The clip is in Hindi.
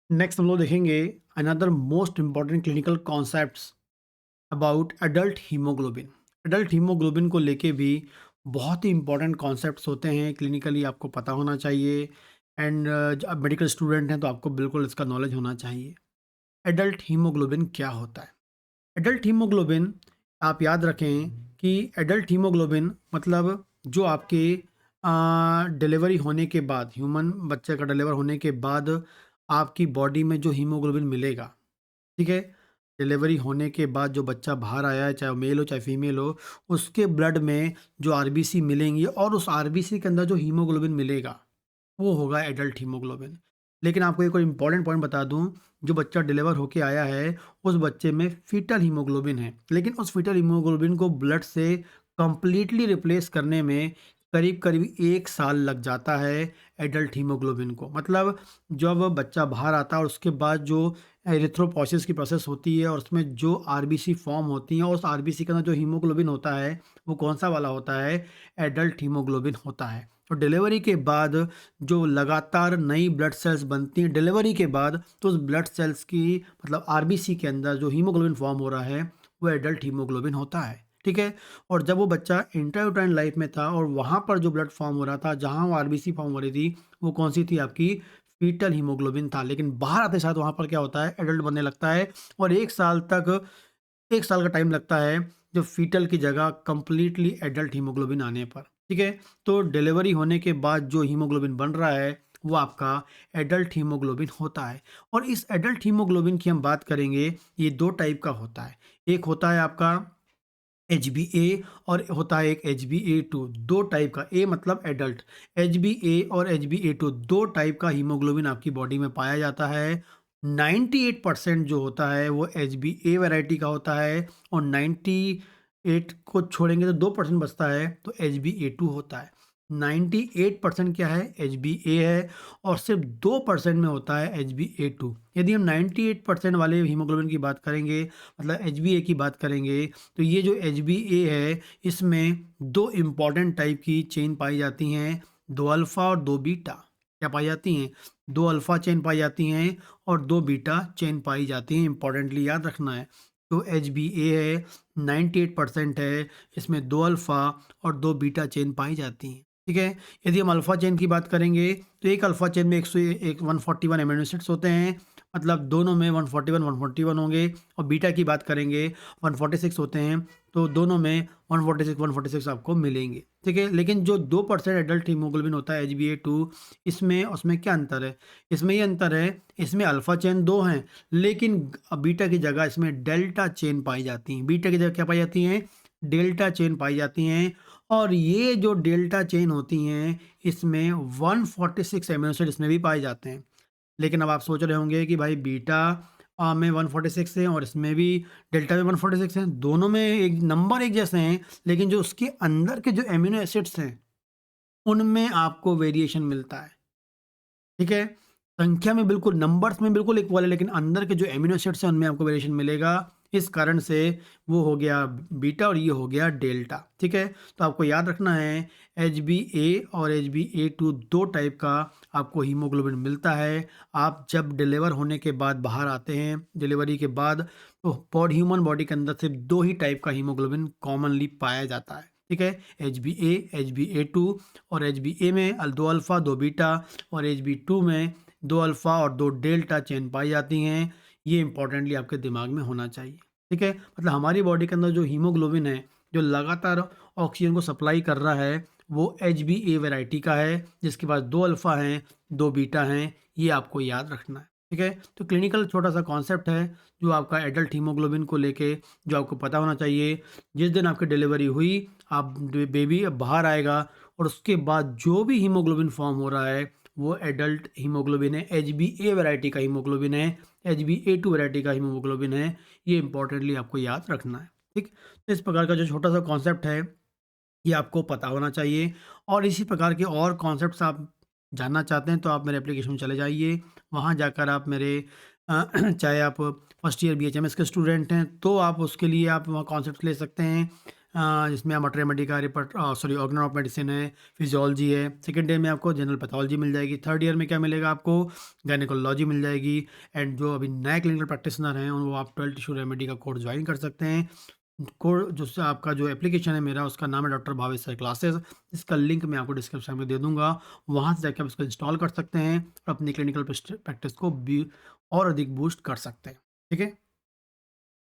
नेक्स्ट हम लोग देखेंगे another most important clinical concepts about adult haemoglobin. Adult haemoglobin को लेके भी बहुत ही इंपॉर्टेंट कॉन्सेप्ट्स होते हैं, क्लिनिकली आपको पता होना चाहिए। एंड आप मेडिकल स्टूडेंट हैं तो आपको बिल्कुल इसका नॉलेज होना चाहिए। एडल्ट हीमोग्लोबिन क्या होता है? एडल्ट हीमोग्लोबिन, आप याद रखें कि एडल्ट हीमोग्लोबिन मतलब जो आपके डिलीवरी होने के बाद, ह्यूमन बच्चे का डिलीवर होने के बाद आपकी बॉडी में जो हीमोग्लोबिन मिलेगा, ठीक है? डिलीवरी होने के बाद जो बच्चा बाहर आया है, चाहे मेल हो चाहे फीमेल हो, उसके ब्लड में जो आरबीसी मिलेंगी और उस आरबीसी के अंदर जो हीमोग्लोबिन मिलेगा, वो होगा एडल्ट हीमोग्लोबिन। लेकिन आपको एक और इम्पॉर्टेंट पॉइंट बता दूँ, जो बच्चा डिलीवर होके आया है, उस बच्चे में फीटल हीमोग्लोबिन है। लेकिन उस फीटल हीमोग्लोबिन को ब्लड से कंप्लीटली रिप्लेस करने में करीब-करीब 1 साल लग जाता है एडल्ट हीमोग्लोबिन को। मतलब जब बच्चा बाहर आता है और उसके बाद जो एरिथ्रोपोइसिस की प्रोसेस होती है और उसमें जो आरबीसी फॉर्म होती हैं और उस आरबीसी के अंदर जो हीमोग्लोबिन होता है, वो कौन-सा वाला होता है? एडल्ट हीमोग्लोबिन होता है। तो डिलीवरी के बाद जो लगातार नई ब्लड सेल्स बनती हैं डिलीवरी के बाद, तो उस ब्लड सेल्स की मतलब आरबीसी के अंदर जो हीमोग्लोबिन फॉर्म हो रहा है, वो एडल्ट हीमोग्लोबिन होता है, ठीक है? और जब वो बच्चा इंट्रायूटेराइन लाइफ में था और वहाँ पर जो ब्लड फॉर्म हो रहा था, जहाँ वो आरबीसी फॉर्म हो रही थी, वो कौन-सी थी? आपकी फीटल हीमोग्लोबिन था। लेकिन बाहर आते साथ वहाँ पर क्या होता है? एडल्ट बनने लगता है और 1 साल तक 1 साल का टाइम लगता है, जो फीटल की जगह कंप्लीटली एडल्ट हीमोग्लोबिन आने पर, ठीक है? तो डिलीवरी होने के बाद जो हीमोग्लोबिन बन रहा है, वो आपका एडल्ट हीमोग्लोबिन होता है। और इस एडल्ट हीमोग्लोबिन की हम बात करेंगे, ये 2 टाइप का होता है। एक होता है आपका एचबीए और होता है एक एचबीए2, 2 टाइप का। ए मतलब एडल्ट, एचबीए और एचबीए2 2 टाइप का हीमोग्लोबिन आपकी बॉडी में पाया जाता है। 98% जो होता है वो एचबीए वैरायटी का होता है और 98 को छोड़ेंगे तो 2% बचता है, तो एचबीए2 होता है। 98% क्या है? एचबीए है और सिर्फ 2% में होता है एचबीए2। यदि हम 98% वाले हीमोग्लोबिन की बात करेंगे, मतलब एचबीए की बात करेंगे, तो ये जो एचबीए है, इसमें 2 इम्पॉर्टेंट टाइप की चेन पाई जाती हैं, 2 अल्फ़ा और 2 बीटा। क्या पाई जाती हैं? 2 अल्फ़ा चेन पाई जाती हैं और 2 बीटा चेन पाई जाती हैं, इम्पोर्टेंटली याद रखना है। तो एचबीए है, 98% है, इसमें 2 अल्फ़ा और 2 बीटा चेन पाई जाती हैं, ठीक है? यदि हम अल्फ़ा चेन की बात करेंगे, तो एक अल्फ़ा चेन में 141 अमीनो एसिड्स होते हैं, मतलब दोनों में 141 होंगे। और बीटा की बात करेंगे, 146 होते हैं, तो दोनों में 146 आपको मिलेंगे, ठीक है? लेकिन जो 2% एडल्ट हीमोग्लोबिन होता है एचबीए2, इसमें उसमें क्या अंतर है? इसमें ये अंतर है, इसमें अल्फ़ा चेन 2 हैं, लेकिन बीटा की जगह इसमें डेल्टा चेन पाई जाती हैं। बीटा की जगह क्या पाई जाती हैं? डेल्टा चेन पाई जाती हैं। और ये जो डेल्टा चेन होती हैं, इसमें 146 अमीनो एसिड इसमें भी पाए जाते हैं। लेकिन अब आप सोच रहे होंगे कि भाई बीटा में 146 है और इसमें भी डेल्टा में 146 है, दोनों में एक नंबर एक जैसे हैं, लेकिन जो उसके अंदर के जो एमिनो एसिड्स हैं, उनमें आपको वेरिएशन मिलता है, ठीक है? संख्या में बिल्कुल, नंबर्स में बिल्कुल इक्वल है, लेकिन अंदर के जो एमिनो एसिड्स हैं, उनमें आपको वेरिएशन मिलेगा। इस कारण से वो हो गया बीटा और ये हो गया डेल्टा, ठीक है? तो आपको याद रखना है, एचबीए और एचबीए2 2 टाइप का आपको हीमोग्लोबिन मिलता है। आप जब डिलीवर होने के बाद बाहर आते हैं, डिलीवरी के बाद, तो ह्यूमन बॉडी के अंदर सिर्फ 2 ही टाइप का हीमोग्लोबिन कॉमनली पाया जाता है, ठीक है? एचबीए, एचबीए2। और एचबीए में 2 अल्फ़ा 2 बीटा और एचबी2 में 2 अल्फ़ा और 2 डेल्टा चेन पाई जाती हैं। ये इंपॉर्टेंटली आपके दिमाग में होना चाहिए, ठीक है? मतलब हमारी बॉडी के अंदर जो हीमोग्लोबिन है, जो लगातार ऑक्सीजन को सप्लाई कर रहा है, वो एचबीए वैरायटी का है, जिसके पास 2 अल्फ़ा हैं, 2 बीटा हैं, ये आपको याद रखना है, ठीक है? तो क्लिनिकल छोटा-सा कॉन्सेप्ट है, जो आपका एडल्ट हीमोग्लोबिन को लेके जो आपको पता होना चाहिए। जिस दिन आपकी डिलीवरी हुई, आप बेबी बाहर आएगा और उसके बाद जो भी हीमोग्लोबिन फॉर्म हो रहा है, वो एडल्ट हीमोग्लोबिन है, एचबीए वैरायटी का हीमोग्लोबिन है, एचबीए2 वैरायटी का हीमोग्लोबिन है। ये इंपॉर्टेंटली आपको याद रखना है, ठीक? तो इस प्रकार का जो छोटा-सा कॉन्सेप्ट है, ये आपको पता होना चाहिए। और इसी प्रकार के और कॉन्सेप्ट्स आप जानना चाहते हैं, तो आप मेरे एप्लीकेशन में चले जाइए। वहाँ जाकर आप मेरे चाहे आप फर्स्ट ईयर बीएचएमएस के स्टूडेंट हैं, तो आप उसके लिए आप वहाँ कॉन्सेप्ट्स ले सकते हैं। जिसमें मटर रेमेडी का सॉरी ऑर्गन ऑफ मेडिसिन है, फिजियोलॉजी है। सेकंड ईयर में आपको जनरल पैथोलॉजी मिल जाएगी। थर्ड ईयर में क्या मिलेगा आपको? गायनेकोलॉजी मिल जाएगी। एंड जो अभी नए क्लिनिकल प्रैक्टिशनर हैं, वो आप 12 टिश्यू रेमेडी का कोर्स ज्वाइन कर सकते हैं। कोड जो आपका जो एप्लीकेशन है मेरा, उसका नाम है डॉक्टर भावेश सर क्लासेस। इसका लिंक मैं आपको डिस्क्रिप्शन में दे दूँगा। वहाँ से जाके आप इसको इंस्टॉल कर सकते हैं और अपनी क्लिनिकल प्रैक्टिस को भी और अधिक बूस्ट कर सकते हैं। ठीक है?